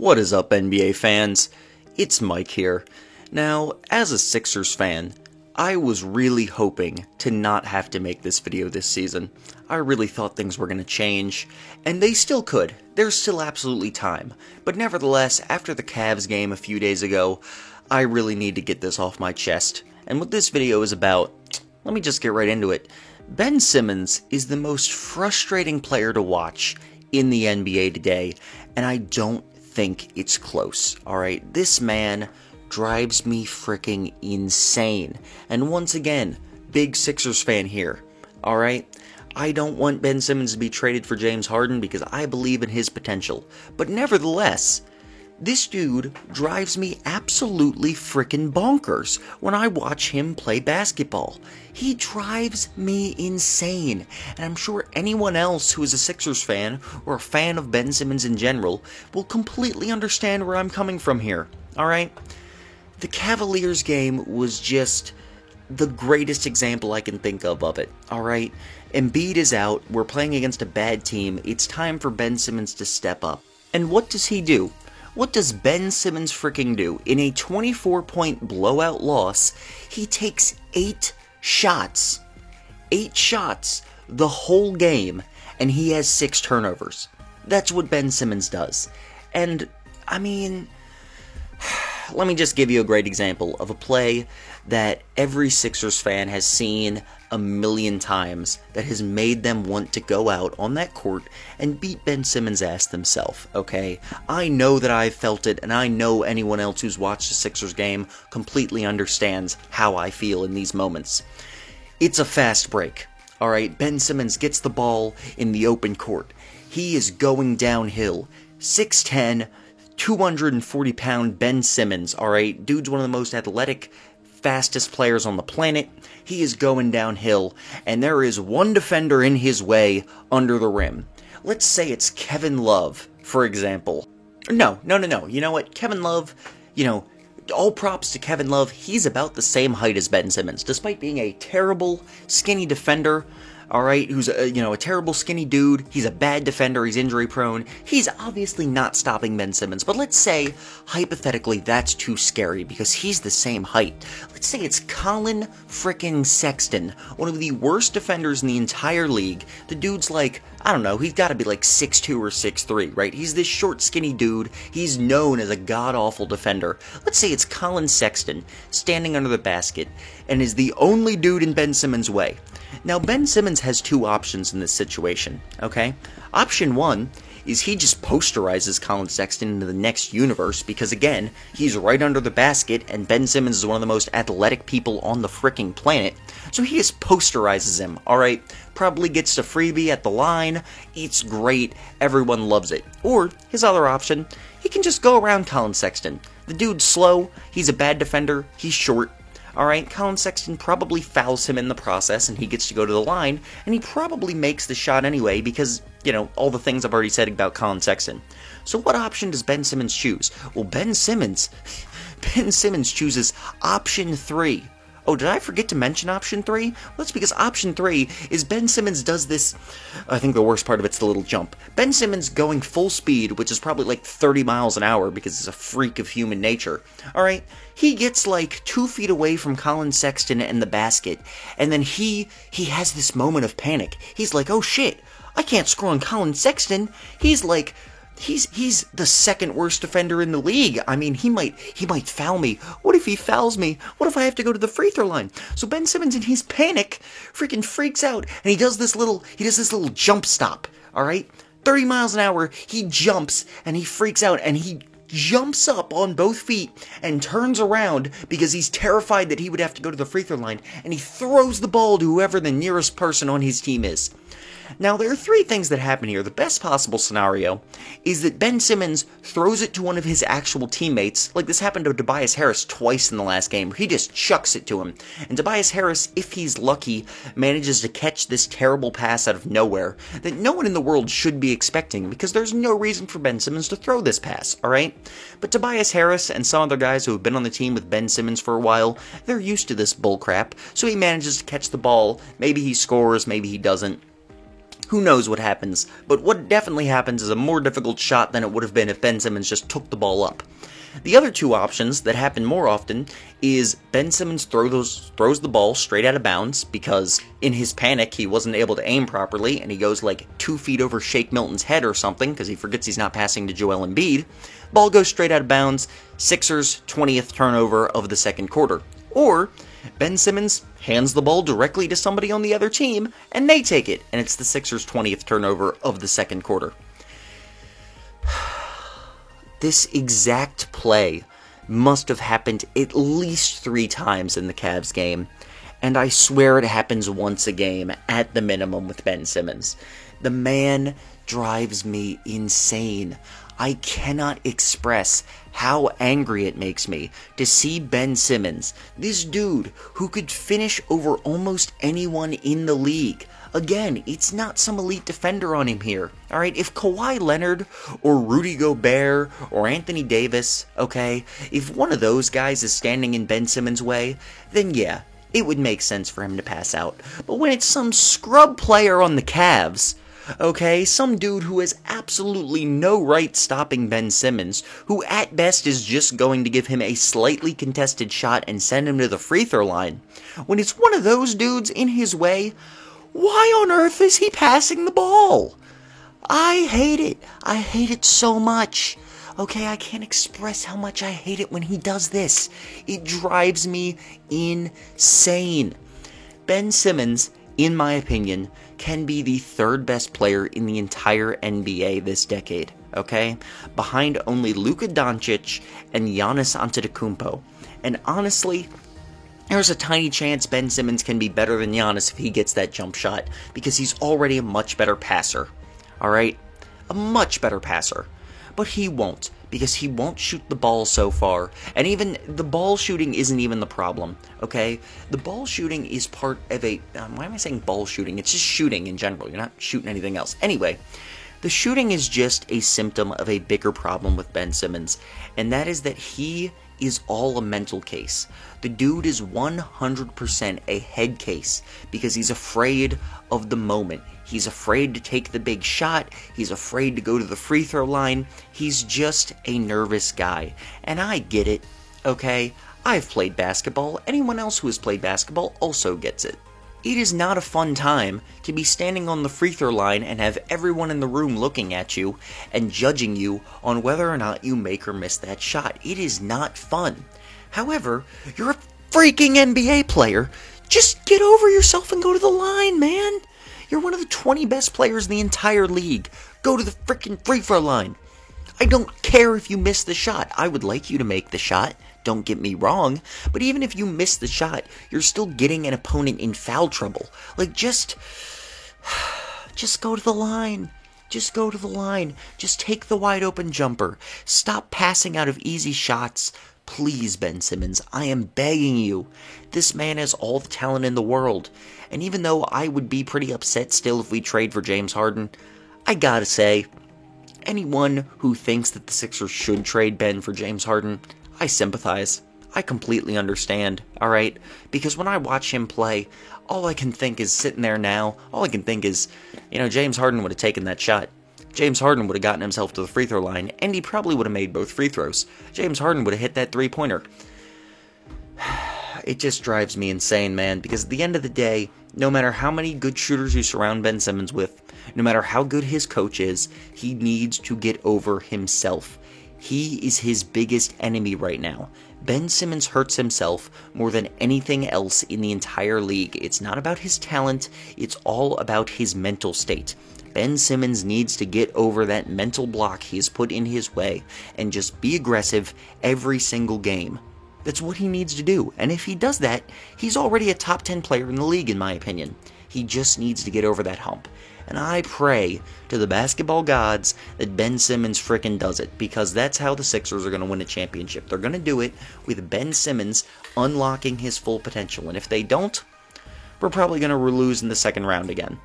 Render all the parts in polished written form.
What is up, NBA fans? It's Mike here. Now, as a Sixers fan, I was really hoping to not have to make this video this season. I really thought things were going to change, and they still could. There's still absolutely time. But nevertheless, after the Cavs game a few days ago, I really need to get this off my chest. And what this video is about, let me just get right into it. Ben Simmons is the most frustrating player to watch in the NBA today, and I don't think it's close, alright? This man drives me freaking insane. And once again, big Sixers fan here, alright? I don't want Ben Simmons to be traded for James Harden because I believe in his potential. But nevertheless, this dude drives me absolutely freaking bonkers when I watch him play basketball. He drives me insane, and I'm sure anyone else who is a Sixers fan or a fan of Ben Simmons in general will completely understand where I'm coming from here, alright? The Cavaliers game was just the greatest example I can think of it, alright? Embiid is out, we're playing against a bad team, it's time for Ben Simmons to step up. And what does he do? What does Ben Simmons freaking do? In a 24-point blowout loss, he takes 8 shots. 8 shots the whole game, and he has 6 turnovers. That's what Ben Simmons does. And, I mean, let me just give you a great example of a play that every Sixers fan has seen a million times that has made them want to go out on that court and beat Ben Simmons' ass themselves, okay? I know that I've felt it, and I know anyone else who's watched the Sixers game completely understands how I feel in these moments. It's a fast break, alright? Ben Simmons gets the ball in the open court. He is going downhill. 6'10", 240-pound Ben Simmons, alright? Dude's one of the most athletic, fastest players on the planet. He is going downhill, and there is one defender in his way under the rim. Let's say it's Kevin Love, for example. No. You know what? Kevin Love, all props to Kevin Love. He's about the same height as Ben Simmons, despite being a terrible, skinny defender. Alright, who's a terrible skinny dude, he's a bad defender, he's injury prone, he's obviously not stopping Ben Simmons, but let's say, hypothetically, that's too scary, because he's the same height. Let's say it's Colin frickin' Sexton, one of the worst defenders in the entire league. The dude's like, I don't know, he's gotta be like 6'2 or 6'3, right? He's this short, skinny dude, he's known as a god-awful defender. Let's say it's Colin Sexton, standing under the basket, and is the only dude in Ben Simmons' way. Now, Ben Simmons has 2 options in this situation, okay? Option 1 is he just posterizes Colin Sexton into the next universe because, again, he's right under the basket and Ben Simmons is one of the most athletic people on the fricking planet. So he just posterizes him, alright? Probably gets a freebie at the line. It's great. Everyone loves it. Or, his other option, he can just go around Colin Sexton. The dude's slow. He's a bad defender. He's short. Alright, Colin Sexton probably fouls him in the process, and he gets to go to the line, and he probably makes the shot anyway because, all the things I've already said about Colin Sexton. So what option does Ben Simmons choose? Well, Ben Simmons chooses option 3. Oh, did I forget to mention option 3? Well, that's because option 3 is Ben Simmons does this, I think the worst part of it's the little jump. Ben Simmons going full speed, which is probably like 30 miles an hour because he's a freak of human nature. Alright, he gets like 2 feet away from Colin Sexton and the basket, and then he has this moment of panic. He's like, oh shit, I can't score on Colin Sexton. He's like, He's the second worst defender in the league. I mean, he might foul me. What if he fouls me? What if I have to go to the free throw line? So Ben Simmons in his panic freaking freaks out and he does this little jump stop, all right? 30 miles an hour, he jumps and he freaks out and he jumps up on both feet and turns around because he's terrified that he would have to go to the free throw line, and he throws the ball to whoever the nearest person on his team is. Now, there are 3 things that happen here. The best possible scenario is that Ben Simmons throws it to one of his actual teammates, like this happened to Tobias Harris twice in the last game, where he just chucks it to him. And Tobias Harris, if he's lucky, manages to catch this terrible pass out of nowhere that no one in the world should be expecting, because there's no reason for Ben Simmons to throw this pass, alright? But Tobias Harris and some other guys who have been on the team with Ben Simmons for a while, they're used to this bullcrap, so he manages to catch the ball. Maybe he scores, maybe he doesn't. Who knows what happens, but what definitely happens is a more difficult shot than it would have been if Ben Simmons just took the ball up. The other two options that happen more often is Ben Simmons throws the ball straight out of bounds because in his panic he wasn't able to aim properly and he goes like 2 feet over Shake Milton's head or something because he forgets he's not passing to Joel Embiid. Ball goes straight out of bounds, Sixers 20th turnover of the second quarter. Or Ben Simmons hands the ball directly to somebody on the other team and they take it and it's the Sixers 20th turnover of the second quarter. This exact play must have happened at least 3 times in the Cavs game, and I swear it happens once a game at the minimum with Ben Simmons. The man drives me insane. I cannot express how angry it makes me to see Ben Simmons, this dude who could finish over almost anyone in the league. Again, it's not some elite defender on him here, alright? If Kawhi Leonard or Rudy Gobert or Anthony Davis, okay, if one of those guys is standing in Ben Simmons' way, then yeah, it would make sense for him to pass out. But when it's some scrub player on the Cavs, okay, some dude who has absolutely no right stopping Ben Simmons, who at best is just going to give him a slightly contested shot and send him to the free throw line, when it's one of those dudes in his way, why on earth is he passing the ball? I hate it. I hate it so much. Okay, I can't express how much I hate it when he does this. It drives me insane. Ben Simmons, in my opinion, can be the 3rd best player in the entire NBA this decade, okay? Behind only Luka Doncic and Giannis Antetokounmpo. And honestly, there's a tiny chance Ben Simmons can be better than Giannis if he gets that jump shot, because he's already a much better passer, alright? A much better passer. But he won't, because he won't shoot the ball so far, and even the ball shooting isn't even the problem, okay? The ball shooting is part of a, why am I saying ball shooting? It's just shooting in general, you're not shooting anything else. Anyway, the shooting is just a symptom of a bigger problem with Ben Simmons, and that is that he is all a mental case. The dude is 100% a head case because he's afraid of the moment. He's afraid to take the big shot. He's afraid to go to the free throw line. He's just a nervous guy. And I get it, okay? I've played basketball. Anyone else who has played basketball also gets it. It is not a fun time to be standing on the free throw line and have everyone in the room looking at you and judging you on whether or not you make or miss that shot. It is not fun. However, you're a freaking NBA player. Just get over yourself and go to the line, man. You're one of the 20 best players in the entire league. Go to the freaking free throw line. I don't care if you miss the shot. I would like you to make the shot. Don't get me wrong, but even if you miss the shot, you're still getting an opponent in foul trouble. Like, just go to the line. Just go to the line. Just take the wide open jumper. Stop passing out of easy shots. Please, Ben Simmons, I am begging you. This man has all the talent in the world. And even though I would be pretty upset still if we trade for James Harden, I gotta say, anyone who thinks that the Sixers should trade Ben for James Harden, I sympathize. I completely understand, alright? Because when I watch him play, all I can think is sitting there now, all I can think is, James Harden would have taken that shot. James Harden would have gotten himself to the free throw line, and he probably would have made both free throws. James Harden would have hit that three-pointer. It just drives me insane, man, because at the end of the day, no matter how many good shooters you surround Ben Simmons with, no matter how good his coach is, he needs to get over himself. He is his biggest enemy right now. Ben Simmons hurts himself more than anything else in the entire league. It's not about his talent, it's all about his mental state. Ben Simmons needs to get over that mental block he has put in his way and just be aggressive every single game. That's what he needs to do, and if he does that, he's already a top 10 player in the league in my opinion. He just needs to get over that hump. And I pray to the basketball gods that Ben Simmons frickin' does it, because that's how the Sixers are going to win a championship. They're going to do it with Ben Simmons unlocking his full potential, and if they don't, we're probably going to lose in the second round again.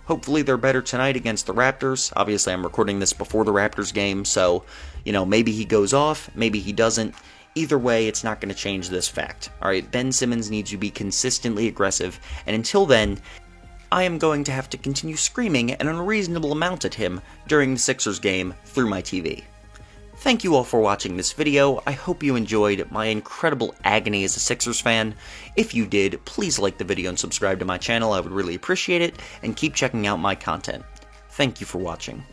Hopefully they're better tonight against the Raptors. Obviously I'm recording this before the Raptors game, so, maybe he goes off, maybe he doesn't. Either way, it's not going to change this fact. Alright, Ben Simmons needs to be consistently aggressive, and until then, I am going to have to continue screaming an unreasonable amount at him during the Sixers game through my TV. Thank you all for watching this video. I hope you enjoyed my incredible agony as a Sixers fan. If you did, please like the video and subscribe to my channel. I would really appreciate it, and keep checking out my content. Thank you for watching.